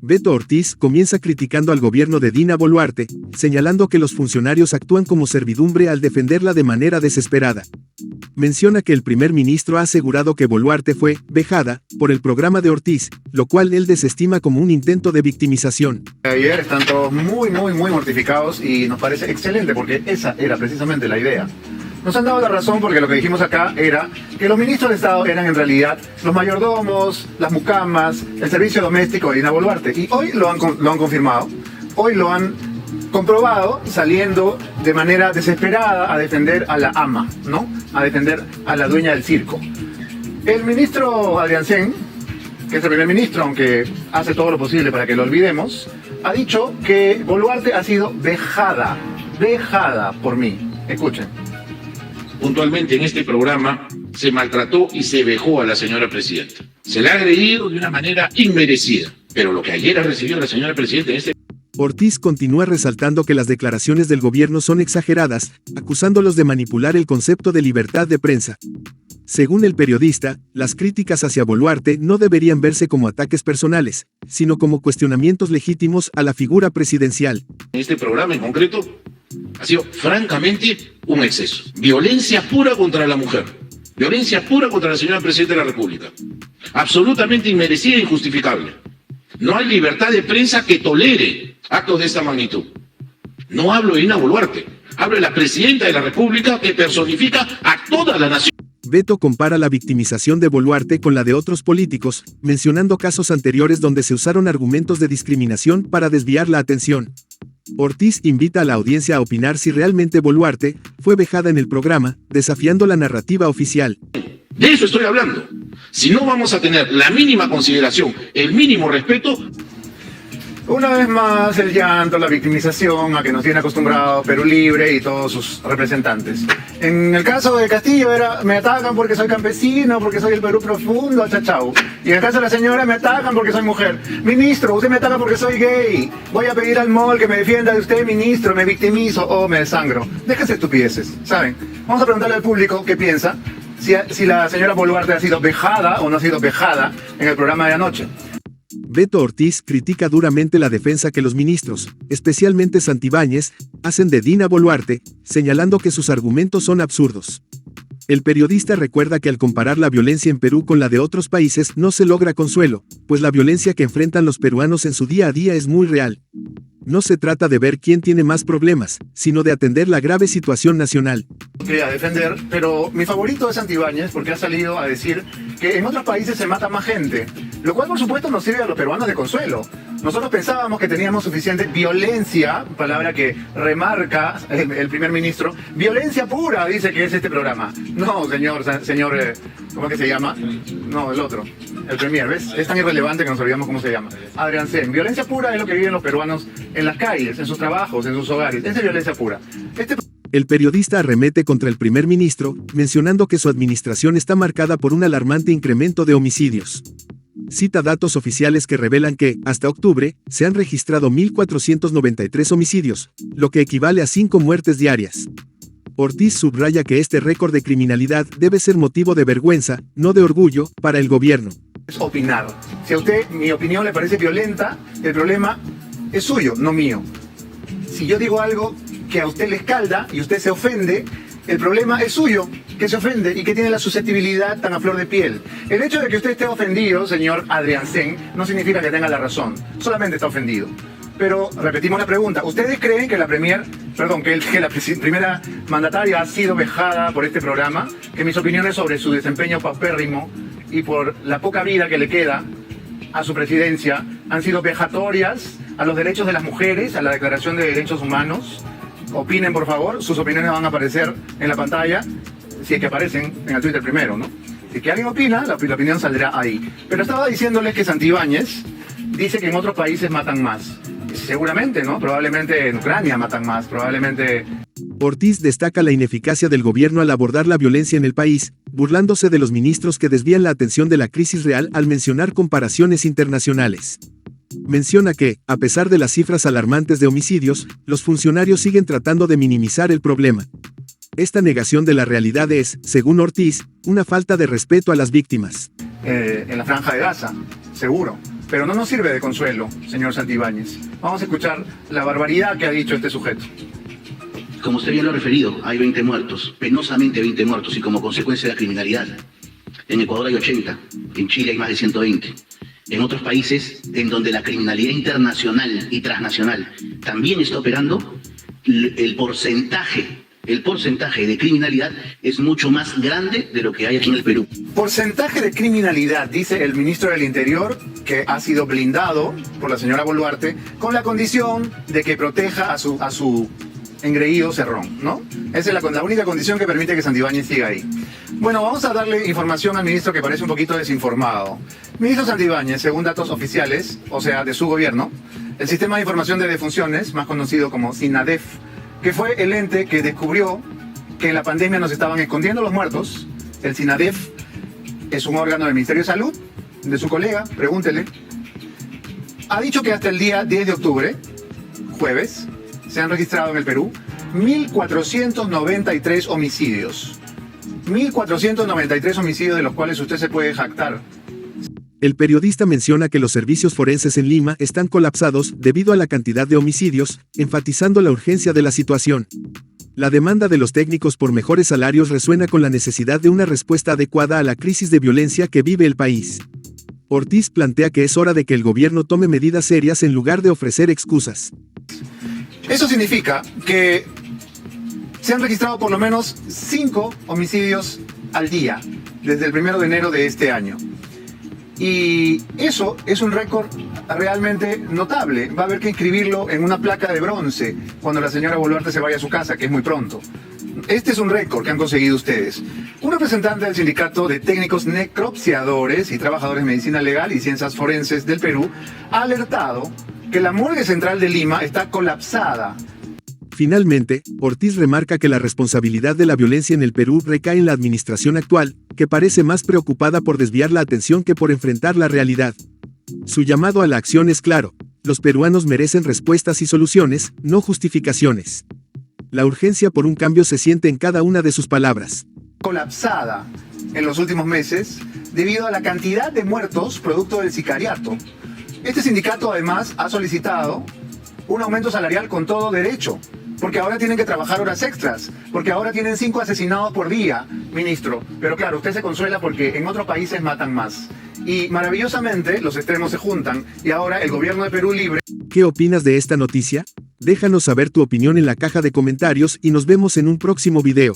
Beto Ortiz comienza criticando al gobierno de Dina Boluarte, señalando que los funcionarios actúan como servidumbre al defenderla de manera desesperada. Menciona que el primer ministro ha asegurado que Boluarte fue vejada por el programa de Ortiz, lo cual él desestima como un intento de victimización. Ayer están todos muy mortificados y nos parece excelente porque esa era precisamente la idea. Nos han dado la razón porque lo que dijimos acá era que los ministros de Estado eran en realidad los mayordomos, las mucamas, el servicio doméstico de Dina Boluarte. Y hoy lo han confirmado, hoy lo han comprobado saliendo de manera desesperada a defender a la ama, ¿no? A defender a la dueña del circo. El ministro Adriancén, que es el primer ministro, aunque hace todo lo posible para que lo olvidemos, ha dicho que Boluarte ha sido vejada por mí. Escuchen. Puntualmente en este programa se maltrató y se vejó a la señora presidenta. Se la ha agredido de una manera inmerecida. Pero lo que ayer ha recibido la señora presidenta en este... Ortiz continúa resaltando que las declaraciones del gobierno son exageradas, acusándolos de manipular el concepto de libertad de prensa. Según el periodista, las críticas hacia Boluarte no deberían verse como ataques personales, sino como cuestionamientos legítimos a la figura presidencial. En este programa en concreto ha sido francamente un exceso. Violencia pura contra la mujer. Violencia pura contra la señora Presidenta de la República. Absolutamente inmerecida e injustificable. No hay libertad de prensa que tolere actos de esta magnitud. No hablo de Dina Boluarte, hablo de la Presidenta de la República que personifica a toda la nación. Beto compara la victimización de Boluarte con la de otros políticos, mencionando casos anteriores donde se usaron argumentos de discriminación para desviar la atención. Ortiz invita a la audiencia a opinar si realmente Boluarte fue vejada en el programa, desafiando la narrativa oficial. De eso estoy hablando. Si no vamos a tener la mínima consideración, el mínimo respeto... Una vez más el llanto, la victimización a que nos tiene acostumbrados Perú Libre y todos sus representantes. En el caso de Castillo era, me atacan porque soy campesino, porque soy el Perú profundo, chachau. Y en el caso de la señora, me atacan porque soy mujer. Ministro, usted me ataca porque soy gay. Voy a pedir al MOL que me defienda de usted, ministro, me victimizo o me desangro. Déjense estupideces, ¿saben? Vamos a preguntarle al público qué piensa, si la señora Boluarte ha sido vejada o no ha sido vejada en el programa de anoche. Beto Ortiz critica duramente la defensa que los ministros, especialmente Santibáñez, hacen de Dina Boluarte, señalando que sus argumentos son absurdos. El periodista recuerda que al comparar la violencia en Perú con la de otros países no se logra consuelo, pues la violencia que enfrentan los peruanos en su día a día es muy real. No se trata de ver quién tiene más problemas, sino de atender la grave situación nacional. A defender, pero mi favorito es Santibáñez porque ha salido a decir que en otros países se mata más gente, lo cual por supuesto nos sirve a los peruanos de consuelo. Nosotros pensábamos que teníamos suficiente violencia, palabra que remarca el primer ministro, violencia pura, dice que es este programa. No, señor, ¿cómo es que se llama? No, el otro, el premier, ¿ves? Es tan irrelevante que nos olvidamos cómo se llama. Adriancén, violencia pura es lo que viven los peruanos en las calles, en sus trabajos, en sus hogares. Esa es violencia pura. El periodista arremete contra el primer ministro, mencionando que su administración está marcada por un alarmante incremento de homicidios. Cita datos oficiales que revelan que, hasta octubre, se han registrado 1.493 homicidios, lo que equivale a 5 muertes diarias. Ortiz subraya que este récord de criminalidad debe ser motivo de vergüenza, no de orgullo, para el gobierno. Es opinar. Si a usted mi opinión le parece violenta, el problema es suyo, no mío. Si yo digo algo que a usted le escalda y usted se ofende, el problema es suyo, que se ofende y que tiene la susceptibilidad tan a flor de piel. El hecho de que usted esté ofendido, señor Adriancén, no significa que tenga la razón, solamente está ofendido. Pero repetimos la pregunta, ¿ustedes creen que la primera mandataria ha sido vejada por este programa? Que mis opiniones sobre su desempeño paupérrimo y por la poca vida que le queda a su presidencia han sido vejatorias a los derechos de las mujeres, a la Declaración de Derechos Humanos? Opinen, por favor, sus opiniones van a aparecer en la pantalla, si es que aparecen en el Twitter primero, ¿no? Si es que alguien opina, la opinión saldrá ahí. Pero estaba diciéndoles que Santibáñez dice que en otros países matan más. Seguramente, ¿no? Probablemente en Ucrania matan más, probablemente... Ortiz destaca la ineficacia del gobierno al abordar la violencia en el país, burlándose de los ministros que desvían la atención de la crisis real al mencionar comparaciones internacionales. Menciona que, a pesar de las cifras alarmantes de homicidios, los funcionarios siguen tratando de minimizar el problema. Esta negación de la realidad es, según Ortiz, una falta de respeto a las víctimas. En la Franja de Gaza, seguro. Pero no nos sirve de consuelo, señor Santibáñez. Vamos a escuchar la barbaridad que ha dicho este sujeto. Como usted bien lo ha referido, hay 20 muertos, penosamente 20 muertos, y como consecuencia de la criminalidad. En Ecuador hay 80, en Chile hay más de 120. En otros países, en donde la criminalidad internacional y transnacional también está operando, el porcentaje de criminalidad es mucho más grande de lo que hay aquí en el Perú. Porcentaje de criminalidad, dice el ministro del Interior, que ha sido blindado por la señora Boluarte, con la condición de que proteja a su engreído Cerrón, ¿no? Esa es la única condición que permite que Santibáñez siga ahí. Bueno, vamos a darle información al ministro que parece un poquito desinformado. Ministro Santibáñez, según datos oficiales, o sea, de su gobierno, el Sistema de Información de Defunciones, más conocido como SINADEF, que fue el ente que descubrió que en la pandemia nos estaban escondiendo los muertos. El SINADEF es un órgano del Ministerio de Salud, de su colega, pregúntele. Ha dicho que hasta el día 10 de octubre, jueves, se han registrado en el Perú 1.493 homicidios. 1.493 homicidios de los cuales usted se puede jactar. El periodista menciona que los servicios forenses en Lima están colapsados debido a la cantidad de homicidios, enfatizando la urgencia de la situación. La demanda de los técnicos por mejores salarios resuena con la necesidad de una respuesta adecuada a la crisis de violencia que vive el país. Ortiz plantea que es hora de que el gobierno tome medidas serias en lugar de ofrecer excusas. Eso significa que se han registrado por lo menos 5 homicidios al día desde el 1 de enero de este año. Y eso es un récord realmente notable. Va a haber que inscribirlo en una placa de bronce cuando la señora Boluarte se vaya a su casa, que es muy pronto. Este es un récord que han conseguido ustedes. Un representante del Sindicato de Técnicos Necropsiadores y Trabajadores de Medicina Legal y Ciencias Forenses del Perú ha alertado que la morgue central de Lima está colapsada. Finalmente, Ortiz remarca que la responsabilidad de la violencia en el Perú recae en la administración actual, que parece más preocupada por desviar la atención que por enfrentar la realidad. Su llamado a la acción es claro: los peruanos merecen respuestas y soluciones, no justificaciones. La urgencia por un cambio se siente en cada una de sus palabras. Colapsada en los últimos meses debido a la cantidad de muertos producto del sicariato. Este sindicato además ha solicitado un aumento salarial con todo derecho, porque ahora tienen que trabajar horas extras, porque ahora tienen 5 asesinados por día, ministro. Pero claro, usted se consuela porque en otros países matan más. Y maravillosamente los extremos se juntan y ahora el gobierno de Perú Libre... ¿Qué opinas de esta noticia? Déjanos saber tu opinión en la caja de comentarios y nos vemos en un próximo video.